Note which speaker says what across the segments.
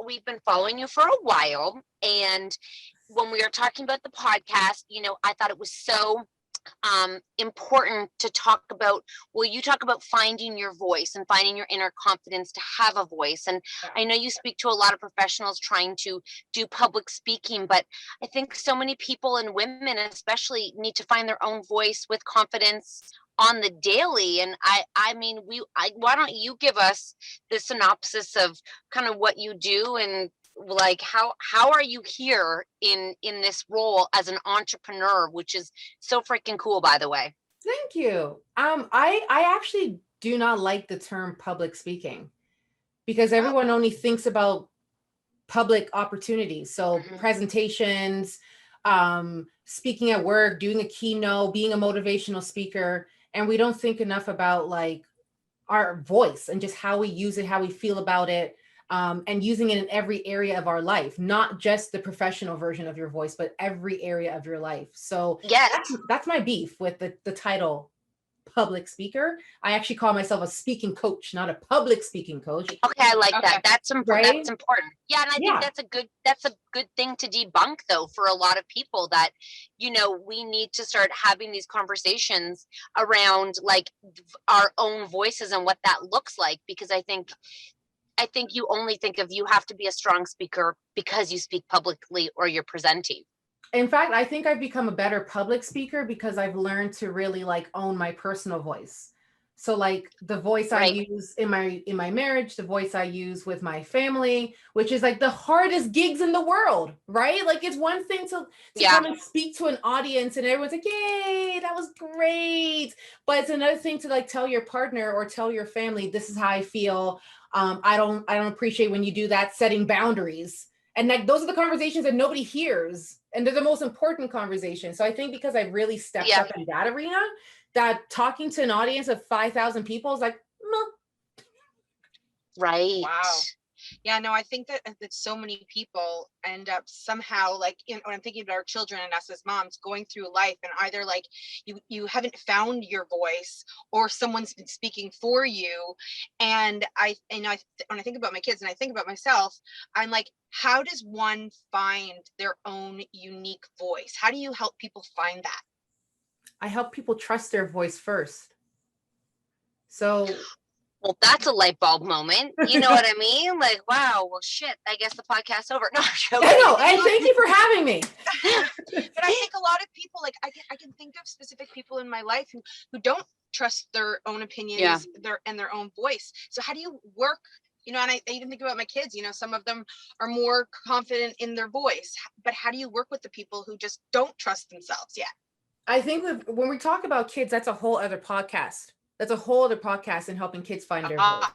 Speaker 1: we've been following you for a while, and when we were talking about the podcast, I thought it was so important to talk about. Well, you talk about finding your voice and finding your inner confidence to have a voice, and I know you speak to a lot of professionals trying to do public speaking, but I think so many people, and women especially, need to find their own voice with confidence on the daily. And why don't you give us the synopsis of kind of what you do, and like how are you here in this role as an entrepreneur, which is so freaking cool, by the way.
Speaker 2: Thank you. I actually do not like the term public speaking, because everyone only thinks about public opportunities. So presentations, speaking at work, doing a keynote, being a motivational speaker. And we don't think enough about like our voice and just how we use it, how we feel about it, and using it in every area of our life, not just the professional version of your voice, but every area of your life. So
Speaker 1: yes,
Speaker 2: that's my beef with the title public speaker. I actually call myself a speaking coach, not a public speaking coach.
Speaker 1: Okay, I like that. That's important.
Speaker 2: Right?
Speaker 1: That's important. Yeah, and I think that's a good thing to debunk, though, for a lot of people, that we need to start having these conversations around like our own voices and what that looks like, because I think you only think of, you have to be a strong speaker because you speak publicly or you're presenting.
Speaker 2: In fact, I think I've become a better public speaker because I've learned to really like own my personal voice. So like the voice I use in my marriage, the voice I use with my family, which is like the hardest gigs in the world, right? Like it's one thing to come and speak to an audience and everyone's like, yay, that was great. But it's another thing to like tell your partner or tell your family, this is how I feel. I don't appreciate when you do that, setting boundaries. And like those are the conversations that nobody hears. And they're the most important conversations. So I think because I've really stepped up in that arena, that talking to an audience of 5,000 people is like,
Speaker 1: right.
Speaker 3: Wow. Yeah, no, I think that so many people end up somehow, like, when I'm thinking about our children and us as moms going through life, and either like you haven't found your voice or someone's been speaking for you. And when I think about my kids and I think about myself, I'm like, how does one find their own unique voice? How do you help people find that?
Speaker 2: I help people trust their voice first. So
Speaker 1: well, that's a light bulb moment. You know what I mean? Like, wow, well, shit, I guess the podcast's over. No,
Speaker 2: I know. And thank you for having me.
Speaker 3: But I think a lot of people, like, I can think of specific people in my life who don't trust their own opinions, their own voice. So how do you work? And I even think about my kids, some of them are more confident in their voice, but how do you work with the people who just don't trust themselves yet?
Speaker 2: I think when we talk about kids, that's a whole other podcast. That's a whole other podcast in helping kids find their voice.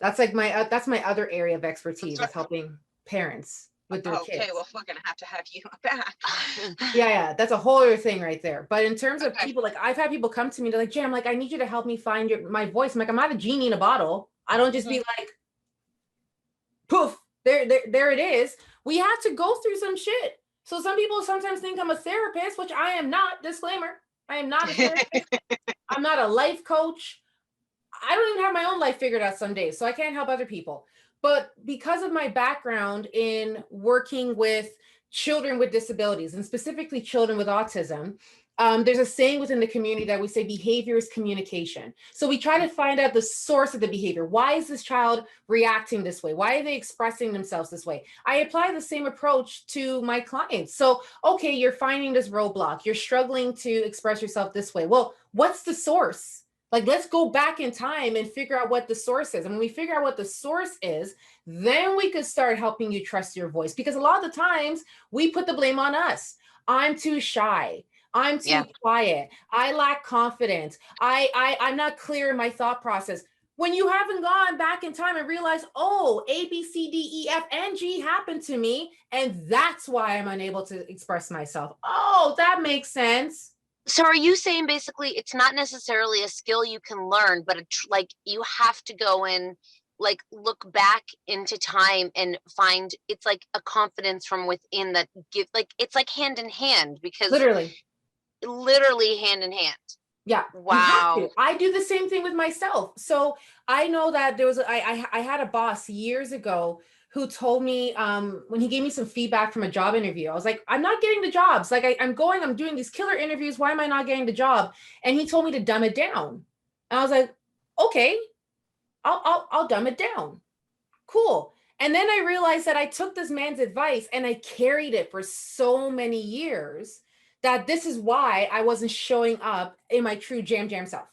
Speaker 2: That's like that's my other area of expertise, is helping parents with their kids.
Speaker 3: Okay, well, we're gonna have to have you back.
Speaker 2: Yeah, that's a whole other thing right there. But in terms of people, like I've had people come to me, they're like, Jay, I'm like, I need you to help me find my voice. I'm like, I'm not a genie in a bottle. I don't just be like, poof, there it is. We have to go through some shit. So some people sometimes think I'm a therapist, which I am not. Disclaimer. I am not a therapist. I'm not a life coach. I don't even have my own life figured out some days, so I can't help other people. But because of my background in working with children with disabilities, and specifically children with autism, there's a saying within the community that we say behavior is communication. So we try to find out the source of the behavior. Why is this child reacting this way? Why are they expressing themselves this way? I apply the same approach to my clients. So, okay, you're finding this roadblock. You're struggling to express yourself this way. Well, what's the source? Like, let's go back in time and figure out what the source is. And when we figure out what the source is, then we could start helping you trust your voice. Because a lot of the times we put the blame on us. I'm too shy. I'm too quiet. I lack confidence. I'm not clear in my thought process. When you haven't gone back in time and realized, oh, A, B, C, D, E, F, and G happened to me, and that's why I'm unable to express myself. Oh, that makes sense.
Speaker 1: So are you saying basically it's not necessarily a skill you can learn, but like you have to go in, like look back into time and find, it's like a confidence from within that give, like it's like hand in hand, because literally hand in hand.
Speaker 2: Yeah, you have to.
Speaker 1: Wow.
Speaker 2: I do the same thing with myself. So I know that there was I had a boss years ago who told me when he gave me some feedback from a job interview. I was like, I'm not getting the jobs. Like I'm doing these killer interviews. Why am I not getting the job? And he told me to dumb it down. And I was like, okay, I'll dumb it down. Cool. And then I realized that I took this man's advice and I carried it for so many years that this is why I wasn't showing up in my true jam self,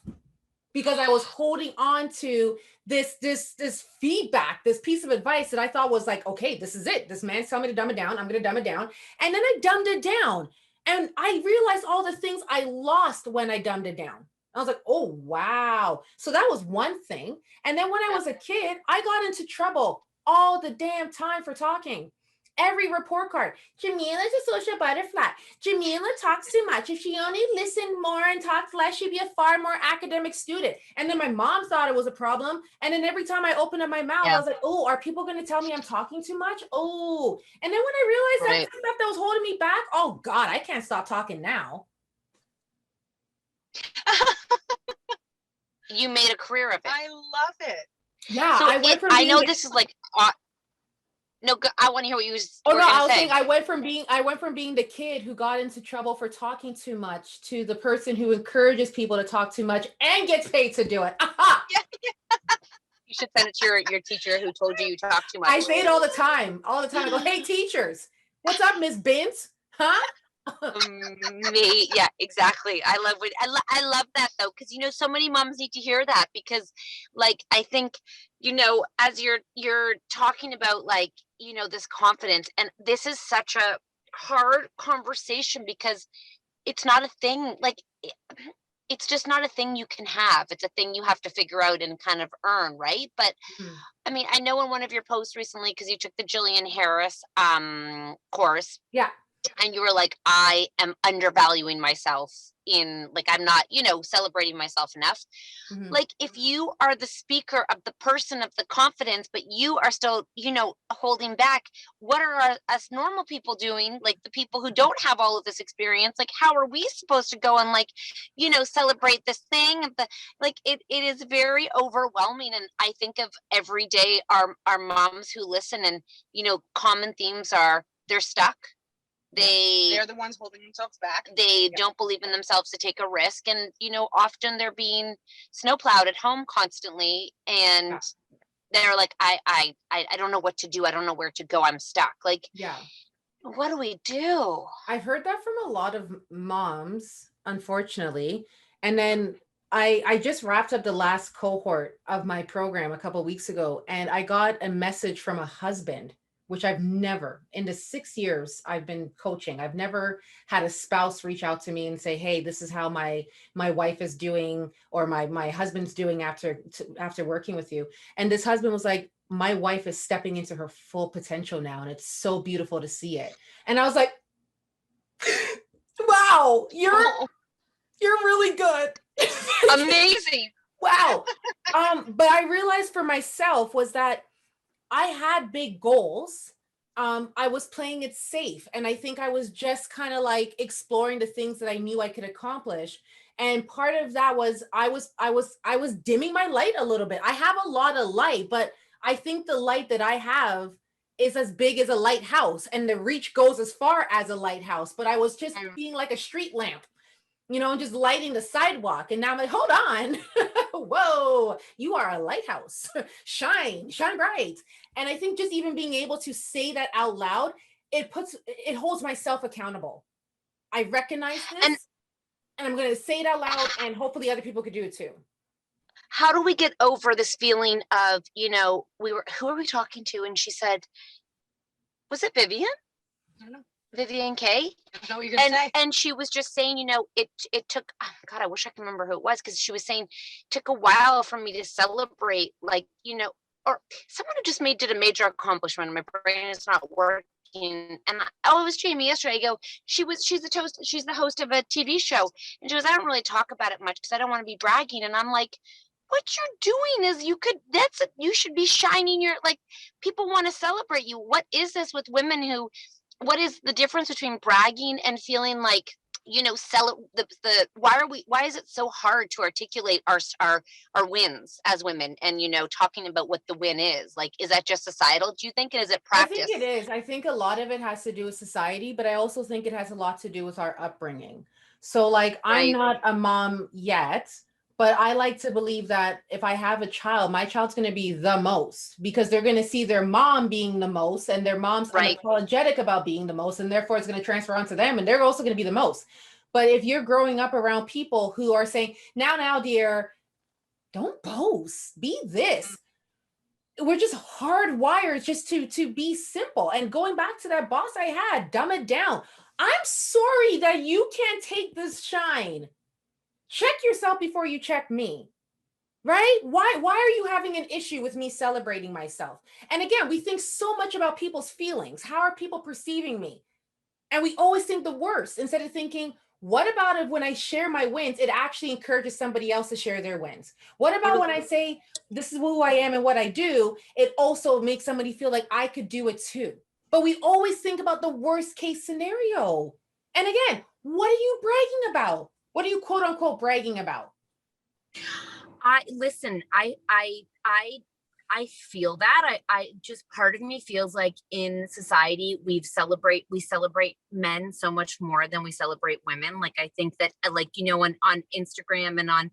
Speaker 2: because I was holding on to this feedback, this piece of advice that I thought was like, okay, this is it. This man's telling me to dumb it down. I'm going to dumb it down. And then I dumbed it down. And I realized all the things I lost when I dumbed it down. I was like, oh, wow. So that was one thing. And then when I was a kid, I got into trouble all the damn time for talking. Every report card, Jamila's a social butterfly. Jamila talks too much. If she only listened more and talked less, she'd be a far more academic student. And then my mom thought it was a problem. And then every time I opened up my mouth, I was like, oh, are people going to tell me I'm talking too much? Oh. And then when I realized that stuff that was holding me back, oh God, I can't stop talking now.
Speaker 1: You made a career of it.
Speaker 3: I love it.
Speaker 2: Yeah,
Speaker 1: So I know
Speaker 2: being
Speaker 1: this is like, no, I want to hear what you was.
Speaker 2: Oh no, I was
Speaker 1: say.
Speaker 2: saying I went from being the kid who got into trouble for talking too much to the person who encourages people to talk too much and gets paid to do it.
Speaker 1: You should send it to your teacher who told you talk too much.
Speaker 2: I say it all the time. I go, hey teachers, what's up, Miss Bint? Huh?
Speaker 1: Me, yeah, exactly. I love that though, because so many moms need to hear that, because like I think as you're talking about like this confidence, and this is such a hard conversation because it's not a thing, like it's just not a thing you can have. It's a thing you have to figure out and kind of earn, right? But I mean, I know in one of your posts recently, because you took the Jillian Harris course,
Speaker 2: yeah, and
Speaker 1: you were like, I am undervaluing myself in, like, I'm not, celebrating myself enough. Like, if you are the speaker of the person of the confidence, but you are still, holding back, what are us normal people doing? Like the people who don't have all of this experience, like, how are we supposed to go and like, celebrate this thing? Like, it is very overwhelming. And I think of every day, our moms who listen, and, common themes are they're stuck.
Speaker 3: They're the ones holding themselves back.
Speaker 1: They don't believe in themselves to take a risk. And, often they're being snowplowed at home constantly. And they're like, I don't know what to do. I don't know where to go. I'm stuck. Like, what do we do?
Speaker 2: I've heard that from a lot of moms, unfortunately. And then I just wrapped up the last cohort of my program a couple of weeks ago, and I got a message from a husband, which I've never, in the 6 years I've been coaching, I've never had a spouse reach out to me and say, hey, this is how my wife is doing, or my husband's doing after working with you. And this husband was like, my wife is stepping into her full potential now, and it's so beautiful to see it. And I was like, wow, you're really good.
Speaker 1: Amazing.
Speaker 2: Wow. But I realized for myself was that I had big goals. I was playing it safe. And I think I was just kind of like exploring the things that I knew I could accomplish. And part of that was I was dimming my light a little bit. I have a lot of light, but I think the light that I have is as big as a lighthouse, and the reach goes as far as a lighthouse. But I was just being like a street lamp, and just lighting the sidewalk. And now I'm like, hold on. Whoa, you are a lighthouse. Shine bright. And I think just even being able to say that out loud, it holds myself accountable. I recognize this, and I'm going to say it out loud, and hopefully other people could do it too.
Speaker 1: How do we get over this feeling of, who are we talking to? And she said, was it Vivian?
Speaker 3: I don't know.
Speaker 1: Vivian K.
Speaker 3: I know what you're gonna say.
Speaker 1: And she was just saying, it took, oh God, I wish I could remember who it was, because she was saying it took a while for me to celebrate, like, or someone who just did a major accomplishment, and my brain is not working. And it was Jamie yesterday. I go, she's the host of a TV show, and she goes, I don't really talk about it much because I don't want to be bragging. And I'm like, what you're doing is you should be shining your, like, people want to celebrate you. What is this with women who, what is the difference between bragging and feeling like sell why is it so hard to articulate our wins as women, and talking about what the win is? Like, is that just societal, do you think, and is it practice?
Speaker 2: I think it is. I think a lot of it has to do with society, but I also think it has a lot to do with our upbringing. So like, I'm not a mom yet, but I like to believe that if I have a child, my child's going to be the most, because they're going to see their mom being the most, and their mom's unapologetic about being the most, and therefore it's going to transfer onto them, and they're also going to be the most. But if you're growing up around people who are saying, now, dear, don't boast, be this. We're just hardwired just to be simple. And going back to that boss I had, dumb it down. I'm sorry that you can't take this shine. Check yourself before you check me, right? Why are you having an issue with me celebrating myself? And again, we think so much about people's feelings. How are people perceiving me? And we always think the worst instead of thinking, what about if when I share my wins, it actually encourages somebody else to share their wins? What about when I say, this is who I am and what I do, it also makes somebody feel like I could do it too. But we always think about the worst case scenario. And again, what are you bragging about? What are you quote unquote bragging about?
Speaker 1: I feel that. I just, part of me feels like in society we celebrate men so much more than we celebrate women. Like, I think that on Instagram and on,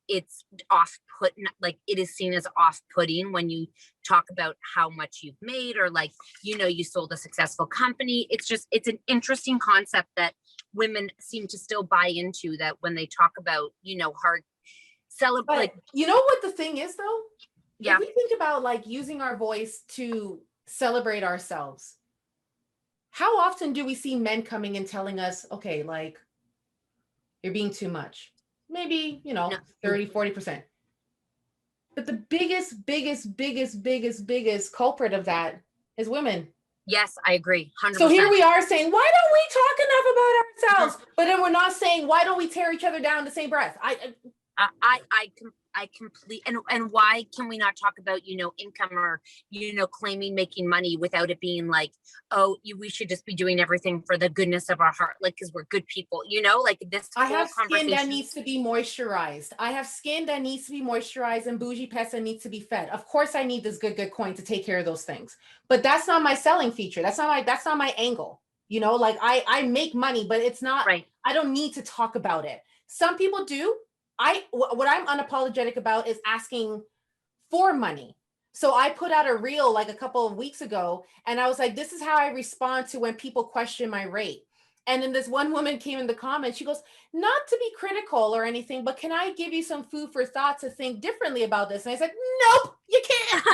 Speaker 1: it's off-putting, like it is seen as off-putting when you talk about how much you've made, or like, you sold a successful company. It's an interesting concept that women seem to still buy into, that when they talk about, hard celebrate.
Speaker 2: You know what the thing is though?
Speaker 1: Yeah.
Speaker 2: If we think about like using our voice to celebrate ourselves, how often do we see men coming and telling us, okay, like, you're being too much? Maybe, 30, 40%. But the biggest culprit of that is women.
Speaker 1: Yes, I agree. 100%.
Speaker 2: So here we are saying, why don't we talk enough about ourselves? But then we're not saying, why don't we tear each other down in the same breath?
Speaker 1: I complete, and why can we not talk about, income, or, claiming making money without it being like, oh, we should just be doing everything for the goodness of our heart, like, because we're good people, like this.
Speaker 2: I have skin that needs to be moisturized. And bougie pesa needs to be fed. Of course, I need this good coin to take care of those things, but that's not my selling feature. That's not my angle. Like I make money, but it's not right. I don't need to talk about it. Some people do. What I'm unapologetic about is asking for money. So I put out a reel like a couple of weeks ago, and I was like, this is how I respond to when people question my rate. And then this one woman came in the comments, she goes, not to be critical or anything, but can I give you some food for thought to think differently about this? And I said, nope, you can't.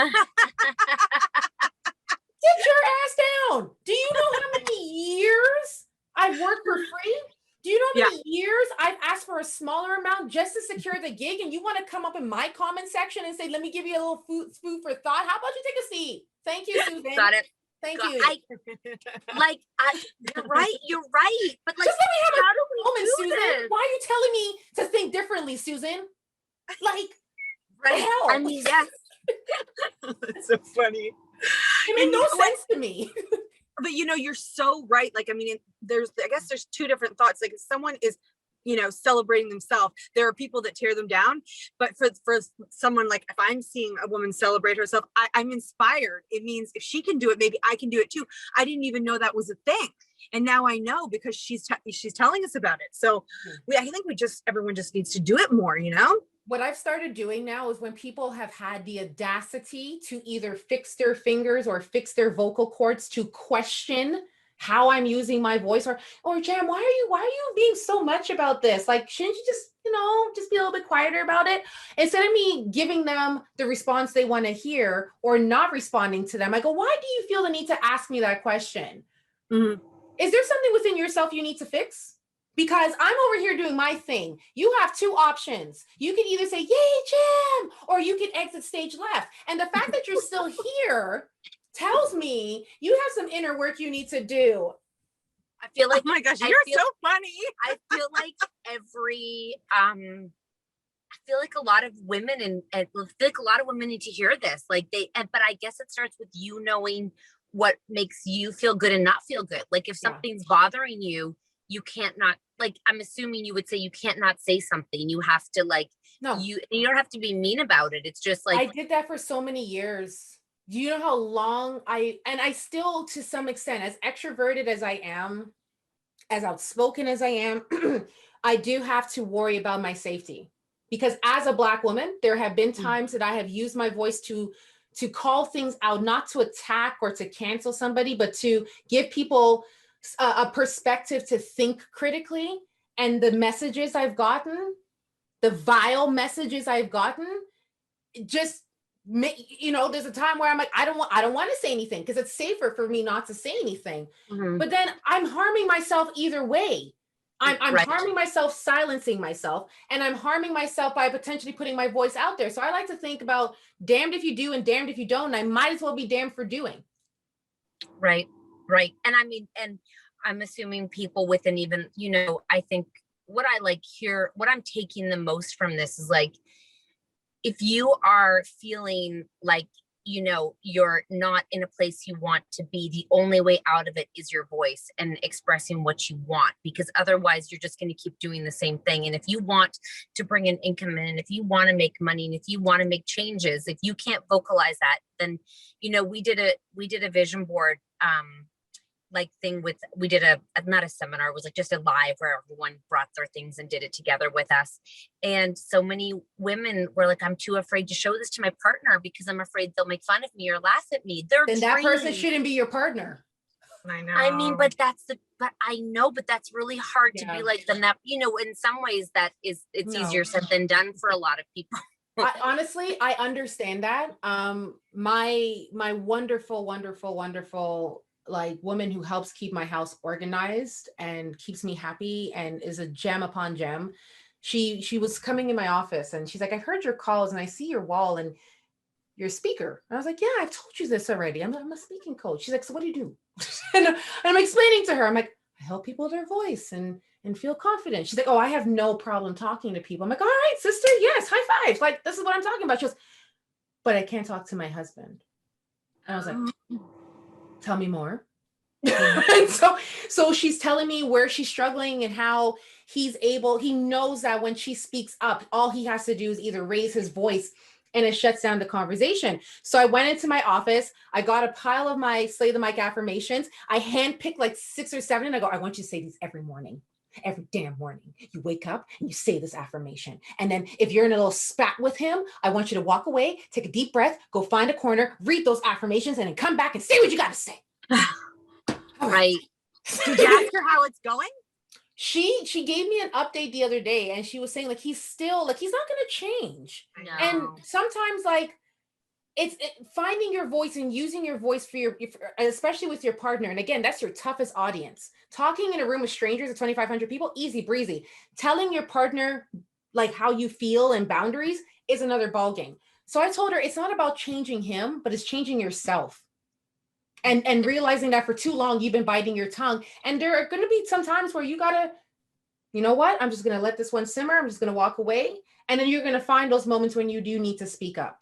Speaker 2: Get your ass down. Do you know how many years I've worked for free? Do you know how many years I've asked for a smaller amount just to secure the gig? And you want to come up in my comment section and say, let me give you a little food for thought. How about you take a seat? Thank you, Susan.
Speaker 1: Got it.
Speaker 2: Thank you.
Speaker 1: You're right. But like,
Speaker 2: just let me have
Speaker 1: how
Speaker 2: a
Speaker 1: do we
Speaker 2: moment,
Speaker 1: do
Speaker 2: Susan.
Speaker 1: this?
Speaker 2: Why are you telling me to think differently, Susan? Like,
Speaker 1: right.
Speaker 2: hell?
Speaker 1: I mean, yes.
Speaker 4: That's so funny.
Speaker 2: It made no sense to me.
Speaker 4: But you're so right. Like, I mean, I guess there's two different thoughts. Like, if someone is, celebrating themselves, there are people that tear them down. But for someone, like, if I'm seeing a woman celebrate herself, I'm inspired. It means if she can do it, maybe I can do it too. I didn't even know that was a thing. And now I know, because she's telling us about it. So I think everyone just needs to do it more,
Speaker 2: What I've started doing now is when people have had the audacity to either fix their fingers or fix their vocal cords to question how I'm using my voice, or Jan, why are you being so much about this? Like, shouldn't you just be a little bit quieter about it? Instead of me giving them the response they want to hear or not responding to them, I go, why do you feel the need to ask me that question?
Speaker 4: Mm-hmm.
Speaker 2: Is there something within yourself you need to fix? Because I'm over here doing my thing. You have two options. You can either say, yay, Jam, or you can exit stage left. And the fact that you're still here tells me you have some inner work you need to do.
Speaker 1: I feel like,
Speaker 4: oh my gosh, you're so funny.
Speaker 1: I feel like I feel like a lot of women and I feel like a lot of women need to hear this. Like but I guess it starts with you knowing what makes you feel good and not feel good. Like if something's bothering you,
Speaker 5: you can't not, like, I'm assuming you would say you can't not say something. You have to like,
Speaker 2: No,
Speaker 5: you don't have to be mean about it. It's just
Speaker 2: I
Speaker 5: like,
Speaker 2: did that for so many years. Do you know how long I still, to some extent, as extroverted as I am, as outspoken as I am, I do have to worry about my safety. Because as a Black woman, there have been times that I have used my voice to call things out, not to attack or to cancel somebody, but to give people a perspective to think critically. And the messages I've gotten, the vile messages I've gotten, just there's a time where I'm like, I don't want to say anything because it's safer for me not to say anything. But then I'm harming myself either way. I'm
Speaker 5: Right.
Speaker 2: harming myself, silencing myself, and I'm harming myself by potentially putting my voice out there. So I like to think about damned if you do and damned if you don't. And I might as well be damned for doing.
Speaker 5: right. And I mean, and I'm assuming people with an even, I think what I like here, what I'm taking the most from this is like, if you are feeling like, you're not in a place you want to be, the only way out of it is your voice and expressing what you want, because otherwise you're just going to keep doing the same thing. And if you want to bring an income in, and if you want to make money, and if you want to make changes, if you can't vocalize that, then, we did a vision board, like thing we did not a seminar, it was like just a live where everyone brought their things and did it together with us. And so many women were like, I'm too afraid to show this to my partner because I'm afraid they'll make fun of me or laugh at me.
Speaker 2: Then that person shouldn't be your partner.
Speaker 4: I know.
Speaker 5: I mean, but I know, but that's really hard to be like, then that, in some ways it's easier said than done for a lot of people.
Speaker 2: Honestly, I understand that. My wonderful, wonderful, wonderful like woman who helps keep my house organized and keeps me happy and is a gem upon gem. She was coming in my office and she's like, I've heard your calls and I see your wall and you're a speaker. And I was like, yeah, I've told you this already. I'm a speaking coach. She's like, so what do you do? and I'm explaining to her, I'm like, I help people with their voice and feel confident. She's like, oh, I have no problem talking to people. I'm like, all right, sister, yes, high fives. Like, this is what I'm talking about. She goes, but I can't talk to my husband. And I was like, tell me more. And so she's telling me where she's struggling and how he knows that when she speaks up, all he has to do is either raise his voice and it shuts down the conversation. So I went into my office, I got a pile of my Slay the Mic affirmations. I handpicked like 6 or 7 and I go, I want you to say these every morning. Every damn morning, you wake up and you say this affirmation. And then if you're in a little spat with him, I want you to walk away, take a deep breath, go find a corner, read those affirmations, and then come back and say what you got to say.
Speaker 5: Right.
Speaker 4: Did you ask her how it's going?
Speaker 2: She gave me an update the other day and she was saying like, he's still like, he's not going to change.
Speaker 5: No.
Speaker 2: And sometimes like, it's finding your voice and using your voice for especially with your partner. And again, that's your toughest audience. Talking in a room with strangers of 2,500 people, easy breezy. Telling your partner like how you feel and boundaries is another ballgame. So I told her it's not about changing him, but it's changing yourself. And realizing that for too long, you've been biting your tongue. And there are going to be some times where you gotta, you know what? I'm just going to let this one simmer. I'm just going to walk away. And then you're going to find those moments when you do need to speak up.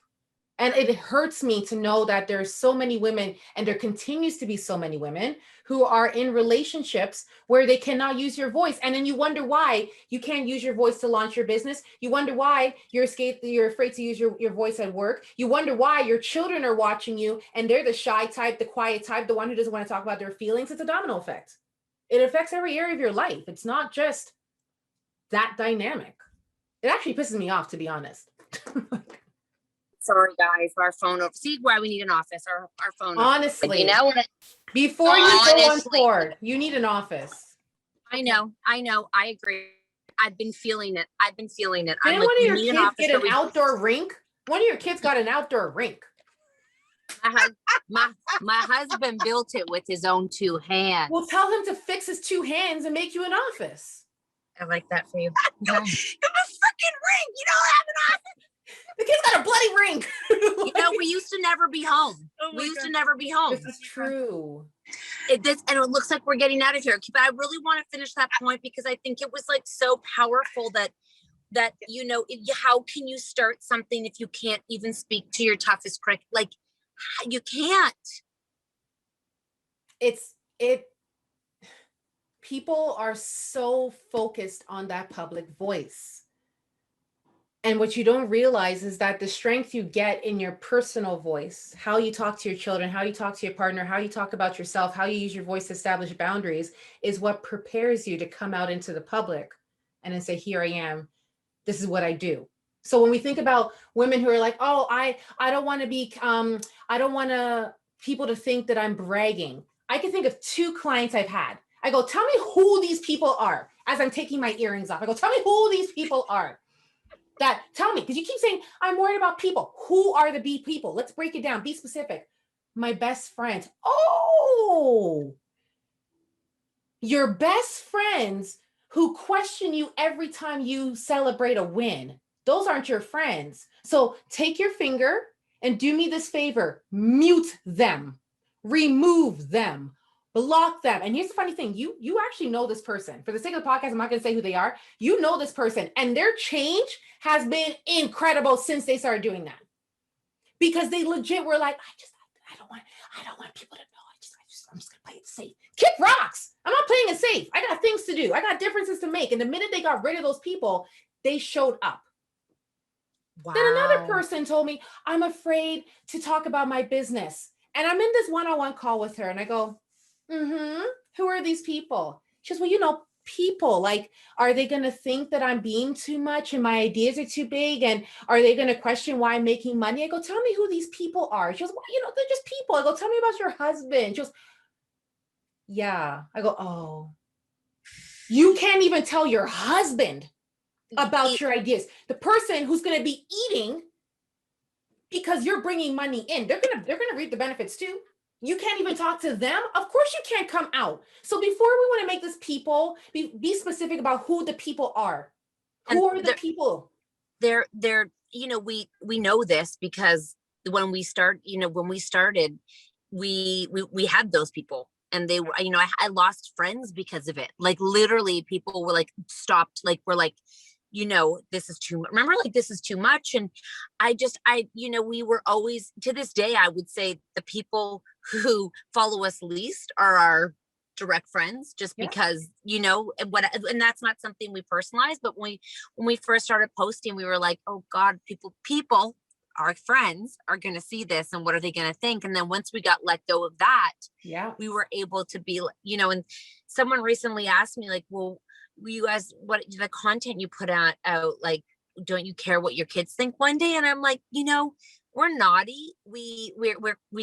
Speaker 2: And it hurts me to know that there's so many women, and there continues to be so many women who are in relationships where they cannot use your voice. And then you wonder why you can't use your voice to launch your business. You wonder why you're afraid to use your voice at work. You wonder why your children are watching you and they're the shy type, the quiet type, the one who doesn't want to talk about their feelings. It's a domino effect. It affects every area of your life. It's not just that dynamic. It actually pisses me off, to be honest.
Speaker 5: Sorry, guys, our phone over. See why we need an office. Our phone.
Speaker 2: Honestly,
Speaker 1: You know what?
Speaker 2: before you go on
Speaker 1: Honestly.
Speaker 2: board, you need an office.
Speaker 5: I know. I agree. I've been feeling it.
Speaker 2: Didn't
Speaker 5: I'm
Speaker 2: one
Speaker 5: like,
Speaker 2: of
Speaker 5: we
Speaker 2: your
Speaker 5: need an
Speaker 2: kids
Speaker 5: office
Speaker 2: get
Speaker 5: so
Speaker 2: an
Speaker 5: we-
Speaker 2: outdoor rink? One of your kids got an outdoor rink.
Speaker 5: My husband built it with his own 2 hands.
Speaker 2: Well, tell him to fix his 2 hands and make you an office.
Speaker 5: I like that for you.
Speaker 4: You have a freaking ring. You don't have an office.
Speaker 2: The kid's got a bloody rink.
Speaker 5: We used to never be home.
Speaker 4: Oh my
Speaker 5: We used
Speaker 4: God.
Speaker 5: to never be home.
Speaker 2: This is true.
Speaker 5: And it looks like we're getting out of here. But I really want to finish that point because I think it was like so powerful that how can you start something if you can't even speak to your toughest critic? Like, you can't.
Speaker 2: people are so focused on that public voice. And what you don't realize is that the strength you get in your personal voice, how you talk to your children, how you talk to your partner, how you talk about yourself, how you use your voice to establish boundaries, is what prepares you to come out into the public and then say, here I am, this is what I do. So when we think about women who are like, oh, I don't want to be, I don't want people to think that I'm bragging. I can think of 2 clients I've had. I go, tell me who these people are as I'm taking my earrings off. I go, tell me who these people are. Tell me, because you keep saying, I'm worried about people. Who are the people? Let's break it down. Be specific. My best friends. Oh, your best friends who question you every time you celebrate a win. Those aren't your friends. So take your finger and do me this favor. Mute them. Remove them. Block them. And here's the funny thing. You actually know this person. For the sake of the podcast, I'm not going to say who they are. You know this person. And their change has been incredible since they started doing that. Because they legit were like, I don't want people to know. I'm just going to play it safe. Kick rocks. I'm not playing it safe. I got things to do. I got differences to make. And the minute they got rid of those people, they showed up. Wow. Then another person told me, I'm afraid to talk about my business. And I'm in this one-on-one call with her. And I go, who are these people? She goes, well, people, like, are they going to think that I'm being too much and my ideas are too big? And are they going to question why I'm making money? I go, tell me who these people are. She goes, well, they're just people. I go, tell me about your husband. She goes, yeah. I go, oh, you can't even tell your husband about your ideas. The person who's going to be eating because you're bringing money in, they're going to reap the benefits too. You can't even talk to them. Of course you can't come out. So before we want to make this people, be specific about who the people are. Who are the people?
Speaker 5: They're, we know this because when we started, we had those people and they were, I lost friends because of it. Like literally people were like, stopped, like, we're like, this is too much. Remember, like, this is too much. And we were always, to this day, I would say the people who follow us least are our direct friends, just because, and that's not something we personalize. But when we first started posting, we were like, oh God, people, our friends are going to see this and what are they going to think? And then once we got let go of that, we were able to be, and someone recently asked me like, well, you guys, what the content you put out, like, don't you care what your kids think one day? And I'm like, we're naughty. We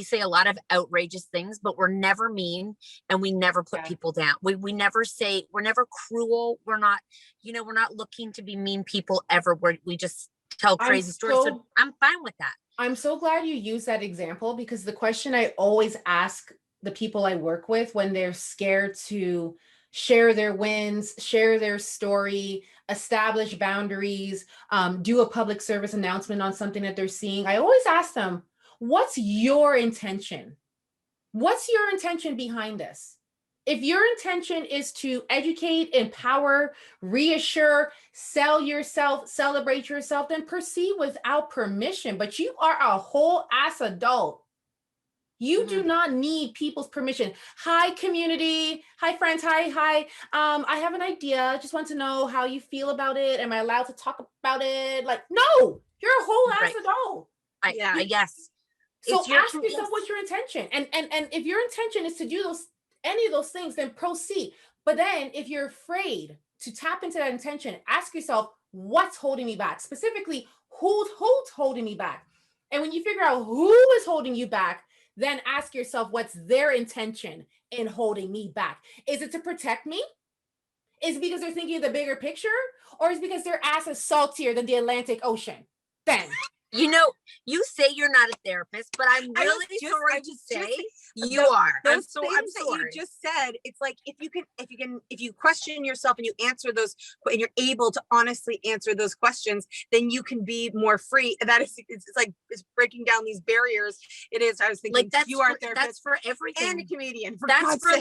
Speaker 5: say a lot of outrageous things, but we're never mean and we never put people down. We never say, we're never cruel. We're not, we're not looking to be mean people ever. We just tell crazy stories. So I'm fine with that.
Speaker 2: I'm so glad you use that example, because the question I always ask the people I work with when they're scared to share their wins, share their story, establish boundaries, do a public service announcement on something that they're seeing, I always ask them, what's your intention? What's your intention behind this? If your intention is to educate, empower, reassure, sell yourself, celebrate yourself, then proceed without permission. But you are a whole ass adult. You do not need people's permission. Hi, community. Hi, friends. Hi. I have an idea. Just want to know how you feel about it. Am I allowed to talk about it? Like, no, you're a whole ass adult.
Speaker 5: Yes.
Speaker 2: So ask yourself what's your intention. And if your intention is to do any of those things, then proceed. But then if you're afraid to tap into that intention, ask yourself, what's holding me back? Specifically, who's holding me back? And when you figure out who is holding you back, then ask yourself, what's their intention in holding me back? Is it to protect me? Is it because they're thinking of the bigger picture? Or is it because their ass is saltier than the Atlantic Ocean? Then.
Speaker 5: You say you're not a therapist, but I'm really sorry to say you are. I'm sorry.
Speaker 4: You just said, it's like if you question yourself and you answer those, and you're able to honestly answer those questions, then you can be more free. And that is, it's breaking down these barriers. It is. I was thinking, like, you are a therapist.
Speaker 5: That's for everything.
Speaker 4: And a comedian.
Speaker 5: That's for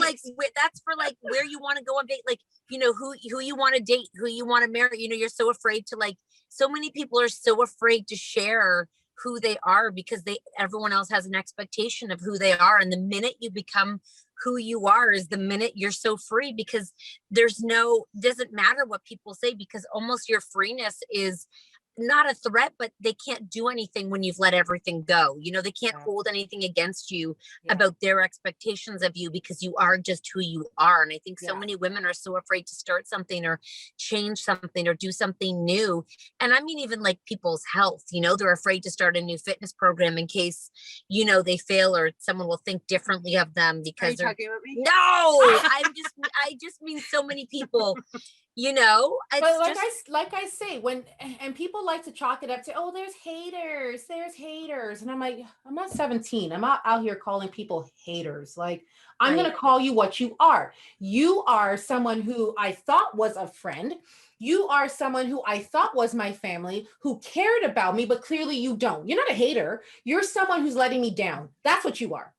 Speaker 5: where you want to go on date. Like, who you want to date, who you want to marry. You're so afraid to, like, so many people are so afraid to share who they are, because everyone else has an expectation of who they are. And the minute you become who you are is the minute you're so free, because doesn't matter what people say, because almost your freeness is not a threat, but they can't do anything when you've let everything go. They can't hold anything against you about their expectations of you, because you are just who you are. And I think so many women are so afraid to start something or change something or do something new. And I mean, even like people's health, they're afraid to start a new fitness program in case, they fail or someone will think differently of them because
Speaker 4: Are you talking about me?
Speaker 5: no, I just mean so many people.
Speaker 2: But
Speaker 5: it's
Speaker 2: like I say, and people like to chalk it up to, oh, there's haters. And I'm like, I'm not 17. I'm not out here calling people haters. Like, I'm going to call you what you are. You are someone who I thought was a friend. You are someone who I thought was my family, who cared about me, but clearly you don't. You're not a hater. You're someone who's letting me down. That's what you are.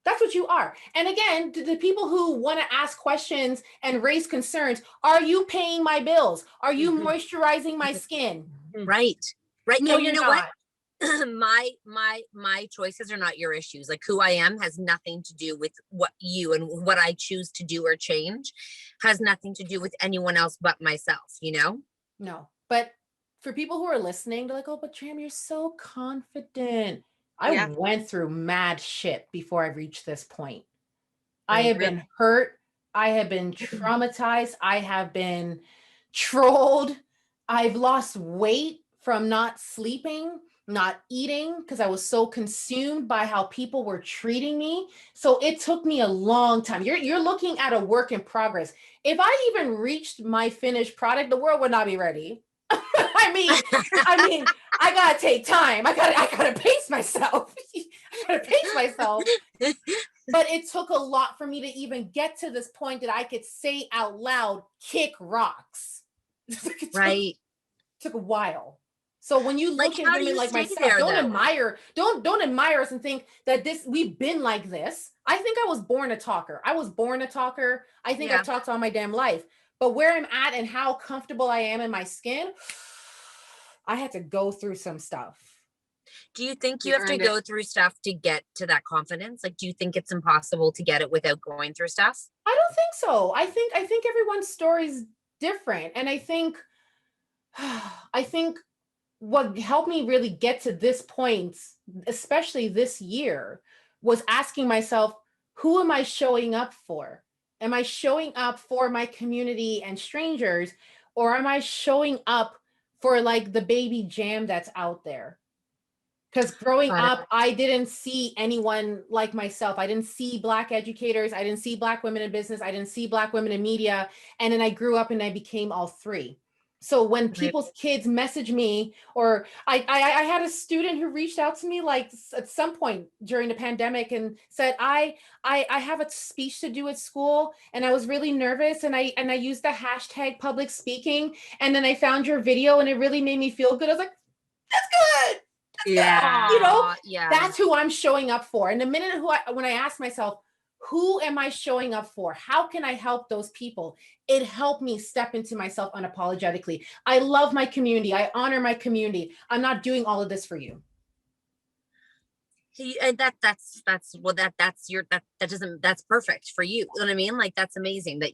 Speaker 2: That's what you are. And again, to the people who want to ask questions and raise concerns, are you paying my bills? Are you moisturizing my skin?
Speaker 5: right.
Speaker 2: No,
Speaker 5: And
Speaker 2: you're
Speaker 5: you know
Speaker 2: not.
Speaker 5: what? My choices are not your issues. Like, who I am has nothing to do with what you and what I choose to do or change has nothing to do with anyone else but myself,
Speaker 2: No. But for people who are listening, they're like, oh, but Tram, you're so confident. I went through mad shit before I reached this point. I have been hurt. I have been traumatized. I have been trolled. I've lost weight from not sleeping, not eating, because I was so consumed by how people were treating me. So it took me a long time. You're looking at a work in progress. If I even reached my finished product, the world would not be ready. I mean, I gotta take time. I gotta pace myself. But it took a lot for me to even get to this point that I could say out loud, kick rocks.
Speaker 5: Right.
Speaker 2: Took a while. So when you look at women like myself, don't admire us and think that we've been like this. I think I was born a talker. I think I've talked all my damn life. But where I'm at and how comfortable I am in my skin, I had to go through some stuff.
Speaker 5: Do you think you have to go through stuff to get to that confidence? Like, do you think it's impossible to get it without going through stuff?
Speaker 2: I don't think so. I think everyone's story is different. And I think what helped me really get to this point, especially this year, was asking myself, who am I showing up for? Am I showing up for my community and strangers, or am I showing up for like the baby Jam that's out there? Because growing up, I didn't see anyone like myself. I didn't see Black educators. I didn't see Black women in business. I didn't see Black women in media. And then I grew up and I became all three. So when people's kids message me, or I had a student who reached out to me like at some point during the pandemic and said, I have a speech to do at school and I was really nervous and I used the hashtag public speaking. And then I found your video and it really made me feel good. I was like, that's good. That's who I'm showing up for. And the minute when I ask myself, who am I showing up for? How can I help those people? It helped me step into myself unapologetically. I love my community. I honor my community. I'm not doing all of this for you.
Speaker 5: And that's perfect for you. You know what I mean? Like, that's amazing who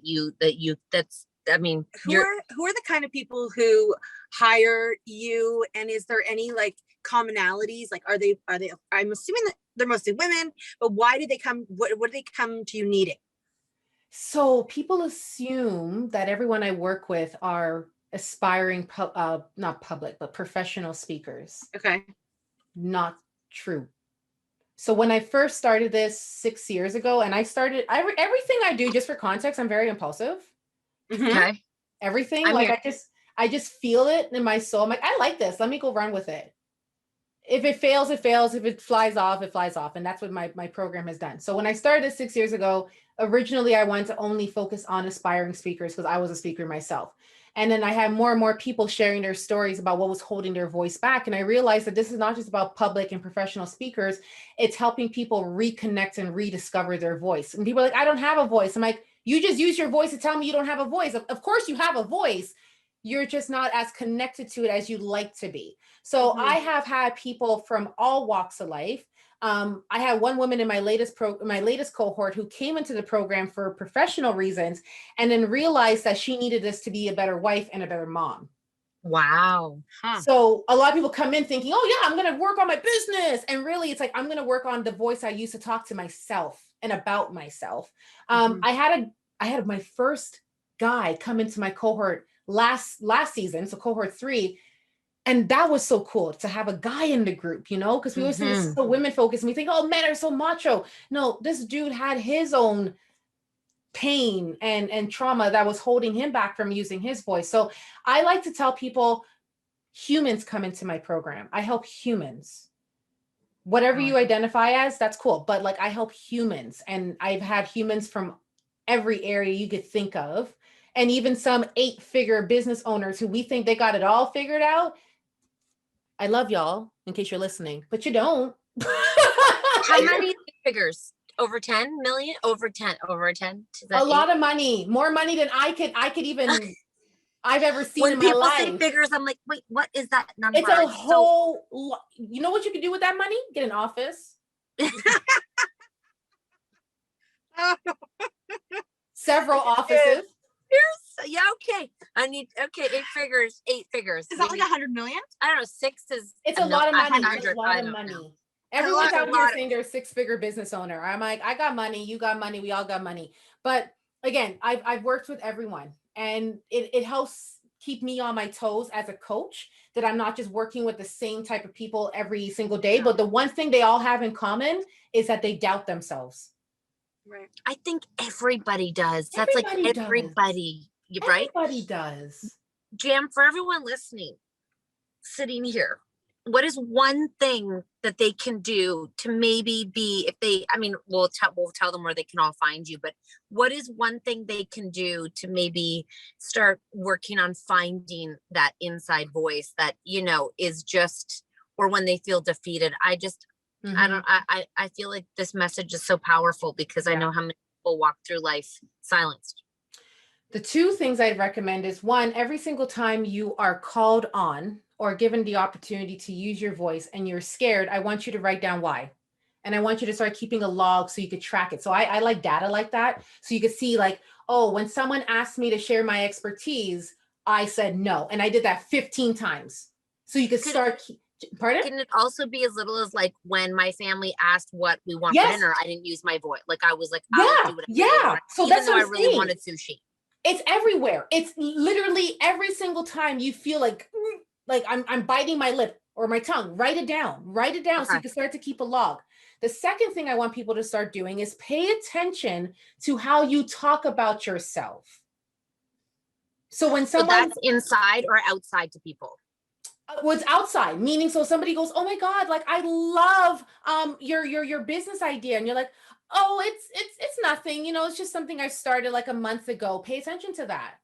Speaker 4: are the kind of people who hire you, and is there any like commonalities? Like, are they I'm assuming that they're mostly women, but why do they come? What do they come to you needing?
Speaker 2: So people assume that everyone I work with are aspiring not public but professional speakers.
Speaker 4: Okay.
Speaker 2: Not true. So when I first started this 6 years ago, and everything I do, just for context, I'm very impulsive.
Speaker 5: Okay.
Speaker 2: Everything, I just feel it in my soul. I'm like, I like this. Let me go run with it. If it fails, it fails. If it flies off, it flies off. And that's what my program has done. So when I started this 6 years ago, originally I wanted to only focus on aspiring speakers because I was a speaker myself. And then I had more and more people sharing their stories about what was holding their voice back. And I realized that this is not just about public and professional speakers. It's helping people reconnect and rediscover their voice. And people are like, I don't have a voice. I'm like, you just use your voice to tell me you don't have a voice. Of course you have a voice. you're just not as connected to it as you'd like to be. So I have had people from all walks of life. I had one woman in my latest cohort who came into the program for professional reasons and then realized that she needed this to be a better wife and a better mom.
Speaker 5: Wow.
Speaker 2: So a lot of people come in thinking, oh yeah, I'm going to work on my business. And really it's like, I'm going to work on the voice I used to talk to myself and about myself. I had my first guy come into my cohort last season. So cohort 3. And that was so cool to have a guy in the group, you know, because we always think it's so women focused and we think, oh, men are so macho. No, this dude had his own pain and trauma that was holding him back from using his voice. So I like to tell people, humans come into my program. I help humans. Whatever you identify as, that's cool. But like I help humans, and I've had humans from every area you could think of. And even some 8-figure business owners who we think they got it all figured out. I love y'all, in case you're listening, but you don't.
Speaker 5: How many figures? Over 10 million? Over 10?
Speaker 2: A lot of money, more money than I could even, I've ever seen
Speaker 5: when
Speaker 2: in my
Speaker 5: people
Speaker 2: life.
Speaker 5: say figures, I'm like, wait, what is that number?
Speaker 2: It's a whole, you know what you could do with that money? Get an office. Several offices.
Speaker 5: Yeah, okay. I need 8 figures.
Speaker 4: Is that like 100 million?
Speaker 5: I don't know. 6 is.
Speaker 2: It's a lot of money.
Speaker 5: 100,
Speaker 2: It's a lot of money. Everyone's out here saying they're a 6-figure business owner. I'm like, I got money, you got money, we all got money. But again, I've worked with everyone, and it helps keep me on my toes as a coach, that I'm not just working with the same type of people every single day. But the one thing they all have in common is that they doubt themselves.
Speaker 4: Right.
Speaker 5: I think everybody does. That's
Speaker 2: Everybody
Speaker 5: like
Speaker 2: does.
Speaker 5: everybody, right?
Speaker 2: Everybody does.
Speaker 5: Jam, for everyone listening, sitting here, what is one thing that they can do to maybe be, if they, I mean, we'll tell them where they can all find you, but what is one thing they can do to maybe start working on finding that inside voice that, you know, is just, or when they feel defeated? I feel like this message is so powerful because I know how many people walk through life silenced.
Speaker 2: The 2 things I'd recommend is, 1, every single time you are called on or given the opportunity to use your voice and you're scared, I want you to write down why. And I want you to start keeping a log so you could track it. So I like data like that. So you could see like, oh, when someone asked me to share my expertise, I said no. And I did that 15 times. So you could start, pardon?
Speaker 5: Can it also be as little as like when my family asked what we want for dinner, I didn't use my voice. Like I was like, I'll do whatever I want,
Speaker 2: so
Speaker 5: even
Speaker 2: that's
Speaker 5: though
Speaker 2: what
Speaker 5: I
Speaker 2: I'm
Speaker 5: really
Speaker 2: saying.
Speaker 5: wanted sushi.
Speaker 2: It's everywhere. It's literally every single time you feel like I'm biting my lip or my tongue. Write it down so you can start to keep a log. The second thing I want people to start doing is pay attention to how you talk about yourself. So when someone,
Speaker 5: that's inside or outside to people?
Speaker 2: Was outside, meaning, so somebody goes, oh my God, like I love your business idea. And you're like, oh, it's nothing, you know, it's just something I started like a month ago. Pay attention to that.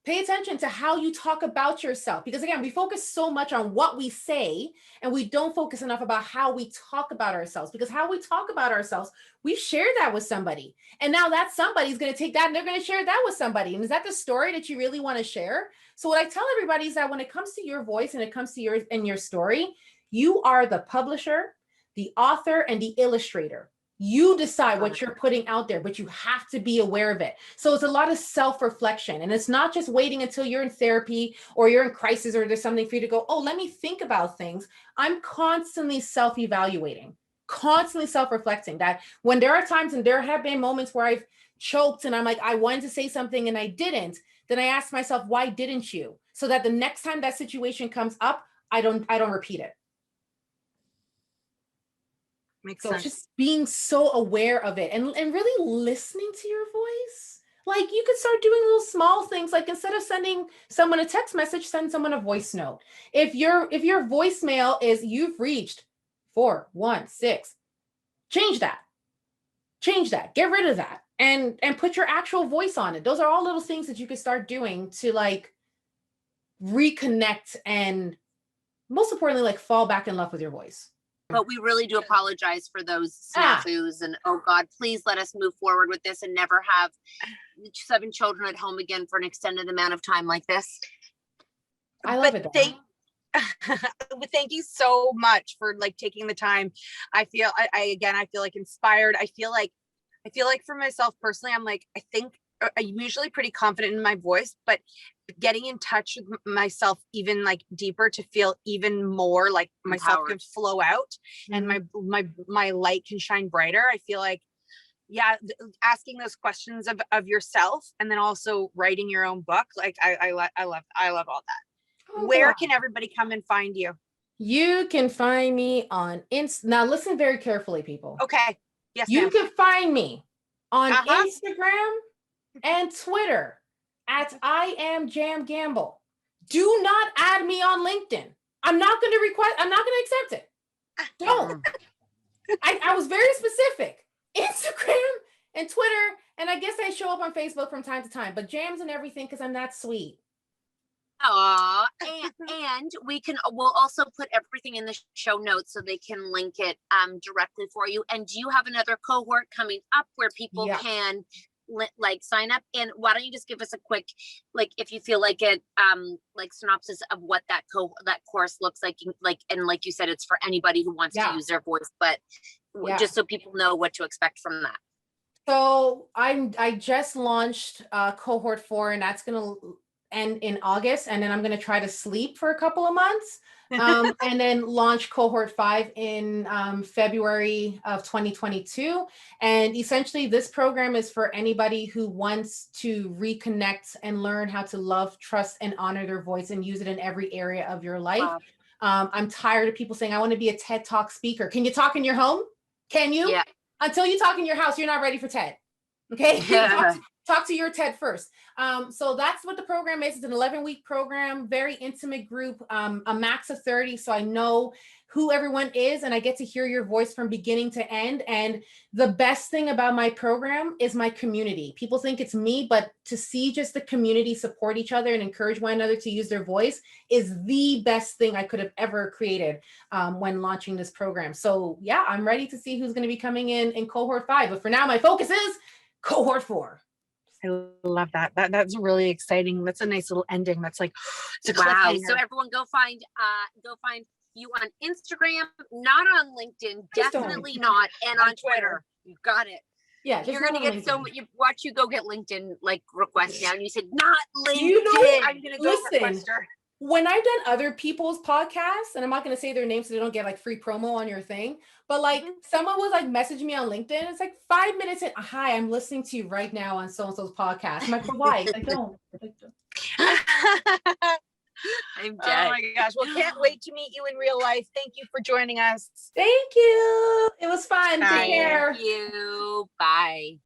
Speaker 2: Pay attention to how you talk about yourself, because again, we focus so much on what we say and we don't focus enough about how we talk about ourselves, because how we talk about ourselves, we share that with somebody. And now that somebody's going to take that and they're going to share that with somebody. And is that the story that you really want to share? So what I tell everybody is that when it comes to your voice and it comes to your story, you are the publisher, the author, and the illustrator. You decide what you're putting out there, but you have to be aware of it. So it's a lot of self-reflection, and it's not just waiting until you're in therapy or you're in crisis or there's something for you to go, oh, let me think about things. I'm constantly self-evaluating, constantly self-reflecting, that when there are times and there have been moments where I've choked and I'm like, I wanted to say something and I didn't, then I ask myself, why didn't you? So that the next time that situation comes up, I don't repeat it.
Speaker 4: Makes
Speaker 2: So
Speaker 4: sense.
Speaker 2: just being so aware of it and really listening to your voice. Like you could start doing little small things, like instead of sending someone a text message, send someone a voice note. If your voicemail is you've reached 416, change that. Get rid of that and put your actual voice on it. Those are all little things that you could start doing to like reconnect and most importantly, like fall back in love with your voice.
Speaker 5: But we really do apologize for those snafus, and oh God, please let us move forward with this and never have 7 children at home again for an extended amount of time like this.
Speaker 2: I love
Speaker 4: but
Speaker 2: it.
Speaker 4: thank you so much for like taking the time. I feel again, I feel like inspired. I feel like for myself personally, I'm like, I think I'm usually pretty confident in my voice, but getting in touch with myself even like deeper to feel even more like myself can flow out and my light can shine brighter. I feel like, yeah, asking those questions of yourself and then also writing your own book. Like I love all that.
Speaker 2: Oh,
Speaker 4: Where
Speaker 2: wow.
Speaker 4: can everybody come and find you?
Speaker 2: You can find me on Now listen very carefully, people.
Speaker 4: Okay. Yes,
Speaker 2: You
Speaker 4: ma'am.
Speaker 2: can find me on
Speaker 4: Uh-huh.
Speaker 2: Instagram and Twitter at I am Jam Gamble. Do not add me on LinkedIn. I'm not going to accept it. Don't. I was very specific. Instagram and Twitter, and I guess I show up on Facebook from time to time, but jams and everything because I'm that sweet.
Speaker 1: Aw, and we'll also put everything in the show notes so they can link it directly for you. And do you have another cohort coming up where people can like sign up? And why don't you just give us a quick, like, if you feel like it, like synopsis of what that course looks like, and like you said, it's for anybody who wants to use their voice, but just so people know what to expect from that.
Speaker 2: So I just launched cohort 4, and that's gonna end in August, and then I'm gonna try to sleep for a couple of months, and then launch cohort 5 in February of 2022. And essentially, this program is for anybody who wants to reconnect and learn how to love, trust, and honor their voice and use it in every area of your life. Wow. I'm tired of people saying, I want to be a TED Talk speaker. Can you talk in your home? Can you? Yeah. Until you talk in your house, you're not ready for TED. Okay. Talk to your TED first. So that's what the program is. It's an 11-week program, very intimate group, a max of 30. So I know who everyone is and I get to hear your voice from beginning to end. And the best thing about my program is my community. People think it's me, but to see just the community support each other and encourage one another to use their voice is the best thing I could have ever created when launching this program. So yeah, I'm ready to see who's going to be coming in cohort 5. But for now, my focus is cohort 4.
Speaker 4: I love that. That's really exciting. That's a nice little ending. That's like, it's a
Speaker 1: wow. So everyone go find you on Instagram, not on LinkedIn, definitely not, and on Twitter. You got it.
Speaker 2: Yeah,
Speaker 1: you're gonna get so much. You go get LinkedIn like requests now, and you said not LinkedIn.
Speaker 2: You know,
Speaker 1: I'm gonna go request her.
Speaker 2: When I've done other people's podcasts, and I'm not going to say their names so they don't get like free promo on your thing, but like someone was like messaging me on LinkedIn. It's like 5 minutes in, hi, I'm listening to you right now on so-and-so's podcast. I'm like, why? I don't.
Speaker 1: I'm dead.
Speaker 4: Oh my gosh. Well, can't wait to meet you in real life. Thank you for joining us.
Speaker 2: Thank you. It was fun.
Speaker 4: Bye.
Speaker 2: Take care.
Speaker 1: Thank you. Bye.